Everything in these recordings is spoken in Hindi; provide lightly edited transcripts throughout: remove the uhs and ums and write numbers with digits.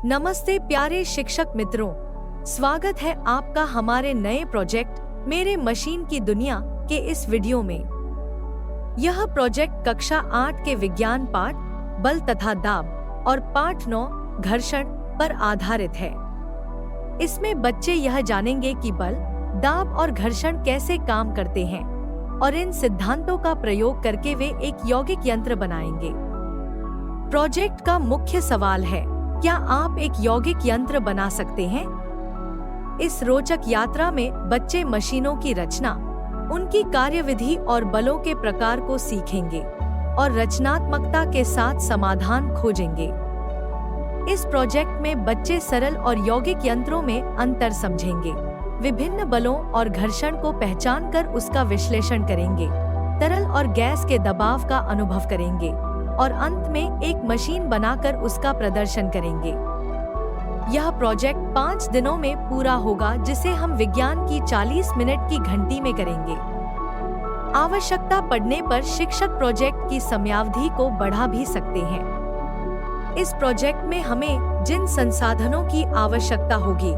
नमस्ते प्यारे शिक्षक मित्रों, स्वागत है आपका हमारे नए प्रोजेक्ट मेरे मशीन की दुनिया के इस वीडियो में। यह प्रोजेक्ट कक्षा 8 के विज्ञान पाठ बल तथा दाब और पाठ 9 घर्षण पर आधारित है। इसमें बच्चे यह जानेंगे कि बल, दाब और घर्षण कैसे काम करते हैं और इन सिद्धांतों का प्रयोग करके वे एक यौगिक यंत्र बनाएंगे। प्रोजेक्ट का मुख्य सवाल है, क्या आप एक यौगिक यंत्र बना सकते हैं? इस रोचक यात्रा में बच्चे मशीनों की रचना, उनकी कार्यविधि और बलों के प्रकार को सीखेंगे और रचनात्मकता के साथ समाधान खोजेंगे। इस प्रोजेक्ट में बच्चे सरल और यौगिक यंत्रों में अंतर समझेंगे, विभिन्न बलों और घर्षण को पहचानकर उसका विश्लेषण करेंगे, तरल और गैस के दबाव का अनुभव करेंगे और अंत में एक मशीन बनाकर उसका प्रदर्शन करेंगे। यह प्रोजेक्ट 5 दिनों में पूरा होगा, जिसे हम विज्ञान की 40 मिनट की घंटी में करेंगे। आवश्यकता पड़ने पर शिक्षक प्रोजेक्ट की समयावधि को बढ़ा भी सकते हैं। इस प्रोजेक्ट में हमें जिन संसाधनों की आवश्यकता होगी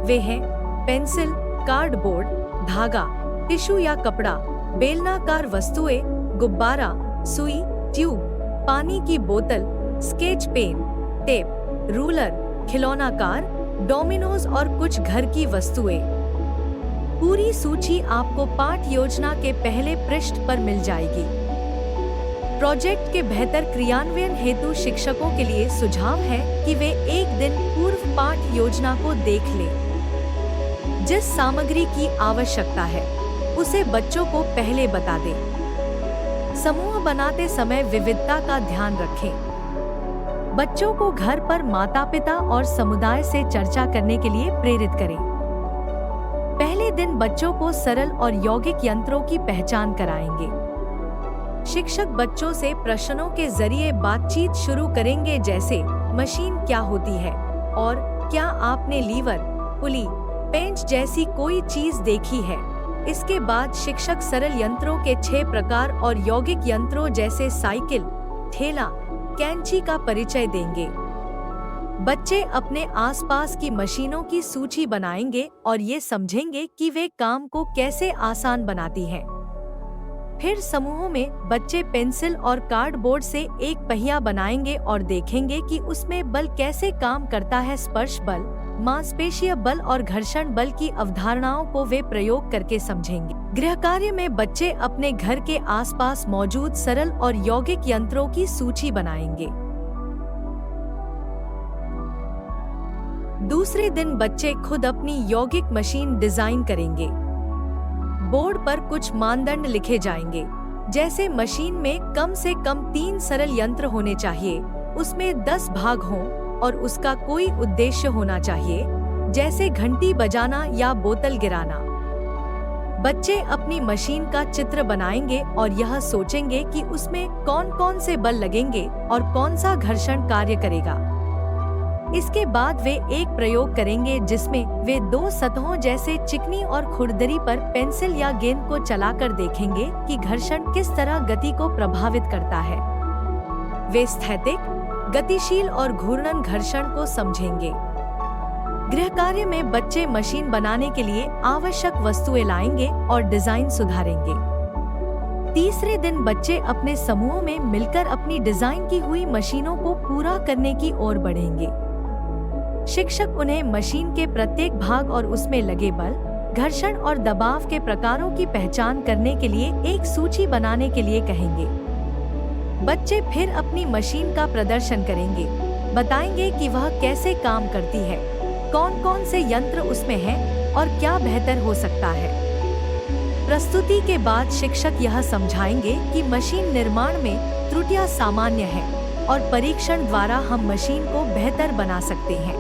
वे हैं पेंसिल, कार्डबोर्ड, धागा, टिश्यू या कपड़ा, बेलनाकार वस्तुएं, गुब्बारा, सुई, ट्यूब, पानी की बोतल, स्केच पेन, टेप, रूलर, खिलौना कार, डोमिनोज और कुछ घर की वस्तुएं। पूरी सूची आपको पाठ योजना के पहले पृष्ठ पर मिल जाएगी। प्रोजेक्ट के बेहतर क्रियान्वयन हेतु शिक्षकों के लिए सुझाव है कि वे एक दिन पूर्व पाठ योजना को देख लें। जिस सामग्री की आवश्यकता है उसे बच्चों को पहले बता दें। समूह बनाते समय विविधता का ध्यान रखें। बच्चों को घर पर माता-पिता और समुदाय से चर्चा करने के लिए प्रेरित करें। पहले दिन बच्चों को सरल और यौगिक यंत्रों की पहचान कराएंगे। शिक्षक बच्चों से प्रश्नों के जरिए बातचीत शुरू करेंगे, जैसे मशीन क्या होती है और क्या आपने लीवर, पुली, पेंच जैसी कोई चीज देखी है। इसके बाद शिक्षक सरल यंत्रों के 6 प्रकार और यौगिक यंत्रों जैसे साइकिल, ठेला, कैंची का परिचय देंगे। बच्चे अपने आसपास की मशीनों की सूची बनाएंगे और ये समझेंगे कि वे काम को कैसे आसान बनाती हैं। फिर समूहों में बच्चे पेंसिल और कार्डबोर्ड से एक पहिया बनाएंगे और देखेंगे कि उसमें बल कैसे काम करता है। स्पर्श बल, मांसपेशीय बल और घर्षण बल की अवधारणाओं को वे प्रयोग करके समझेंगे। गृह कार्य में बच्चे अपने घर के आसपास मौजूद सरल और यौगिक यंत्रों की सूची बनाएंगे। दूसरे दिन बच्चे खुद अपनी यौगिक मशीन डिजाइन करेंगे। बोर्ड पर कुछ मानदंड लिखे जाएंगे, जैसे मशीन में कम से कम 3 सरल यंत्र होने चाहिए, उसमें 10 भाग हों और उसका कोई उद्देश्य होना चाहिए, जैसे घंटी बजाना या बोतल गिराना। बच्चे अपनी मशीन का चित्र बनाएंगे और यह सोचेंगे कि उसमें कौन कौन से बल लगेंगे और कौन सा घर्षण कार्य करेगा। इसके बाद वे एक प्रयोग करेंगे, जिसमें वे 2 सतहों जैसे चिकनी और खुरदरी पर पेंसिल या गेंद को चलाकर देखेंगे कि घर्षण किस तरह गति को प्रभावित करता है। वे स्थैतिक, गतिशील और घूर्णन घर्षण को समझेंगे। गृह कार्य में बच्चे मशीन बनाने के लिए आवश्यक वस्तुएं लाएंगे और डिजाइन सुधारेंगे। तीसरे दिन बच्चे अपने समूहों में मिलकर अपनी डिजाइन की हुई मशीनों को पूरा करने की ओर बढ़ेंगे। शिक्षक उन्हें मशीन के प्रत्येक भाग और उसमें लगे बल, घर्षण और दबाव के प्रकारों की पहचान करने के लिए एक सूची बनाने के लिए कहेंगे। बच्चे फिर अपनी मशीन का प्रदर्शन करेंगे, बताएंगे कि वह कैसे काम करती है, कौन कौन से यंत्र उसमें हैं और क्या बेहतर हो सकता है। प्रस्तुति के बाद शिक्षक यह समझाएंगे कि मशीन निर्माण में त्रुटियां सामान्य हैं और परीक्षण द्वारा हम मशीन को बेहतर बना सकते हैं।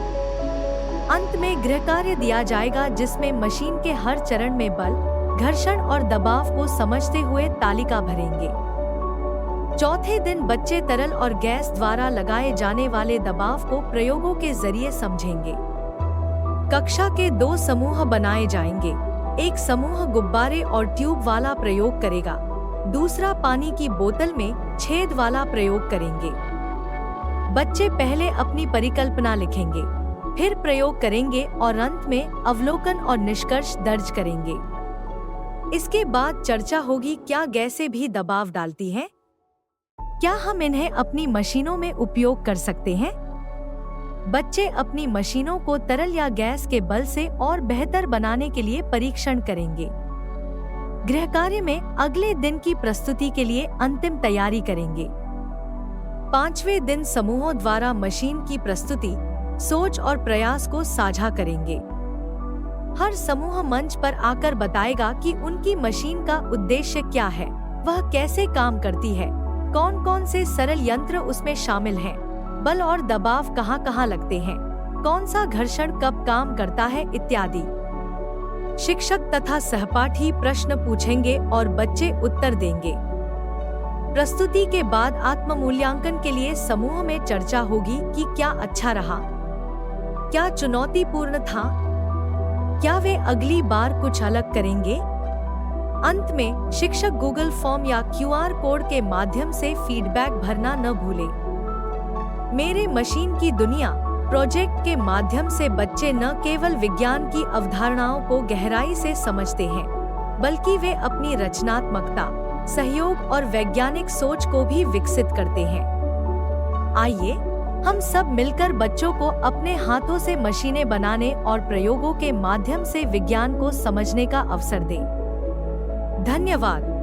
अंत में गृह कार्य दिया जाएगा, जिसमें मशीन के हर चरण में बल, घर्षण और दबाव को समझते हुए तालिका भरेंगे। चौथे दिन बच्चे तरल और गैस द्वारा लगाए जाने वाले दबाव को प्रयोगों के जरिए समझेंगे। कक्षा के 2 समूह बनाए जाएंगे। एक समूह गुब्बारे और ट्यूब वाला प्रयोग करेगा, दूसरा पानी की बोतल में छेद वाला प्रयोग करेंगे। बच्चे पहले अपनी परिकल्पना लिखेंगे, फिर प्रयोग करेंगे और अंत में अवलोकन और निष्कर्ष दर्ज करेंगे। इसके बाद चर्चा होगी क्या गैसें भी दबाव डालती हैं? क्या हम इन्हें अपनी मशीनों में उपयोग कर सकते हैं? बच्चे अपनी मशीनों को तरल या गैस के बल से और बेहतर बनाने के लिए परीक्षण करेंगे। गृह कार्य में अगले दिन की प्रस्तुति के लिए अंतिम तैयारी करेंगे। 5वें दिन समूहों द्वारा मशीन की प्रस्तुति, सोच और प्रयास को साझा करेंगे। हर समूह मंच पर आकर बताएगा कि उनकी मशीन का उद्देश्य क्या है, वह कैसे काम करती है, कौन कौन से सरल यंत्र उसमें शामिल हैं, बल और दबाव कहाँ-कहाँ लगते हैं, कौन सा घर्षण कब काम करता है इत्यादि। शिक्षक तथा सहपाठी प्रश्न पूछेंगे और बच्चे उत्तर देंगे। प्रस्तुति के बाद आत्म-मूल्यांकन के लिए समूह में चर्चा होगी कि क्या अच्छा रहा, क्या चुनौतीपूर्ण था, क्या वे अगली बार कुछ अलग करेंगे। अंत में शिक्षक गूगल फॉर्म या QR कोड के माध्यम से फीडबैक भरना न भूलें। मेरे मशीन की दुनिया प्रोजेक्ट के माध्यम से बच्चे न केवल विज्ञान की अवधारणाओं को गहराई से समझते हैं, बल्कि वे अपनी रचनात्मकता, सहयोग और वैज्ञानिक सोच को भी विकसित करते हैं। आइए हम सब मिलकर बच्चों को अपने हाथों से मशीनें बनाने और प्रयोगों के माध्यम से विज्ञान को समझने का अवसर दें। धन्यवाद।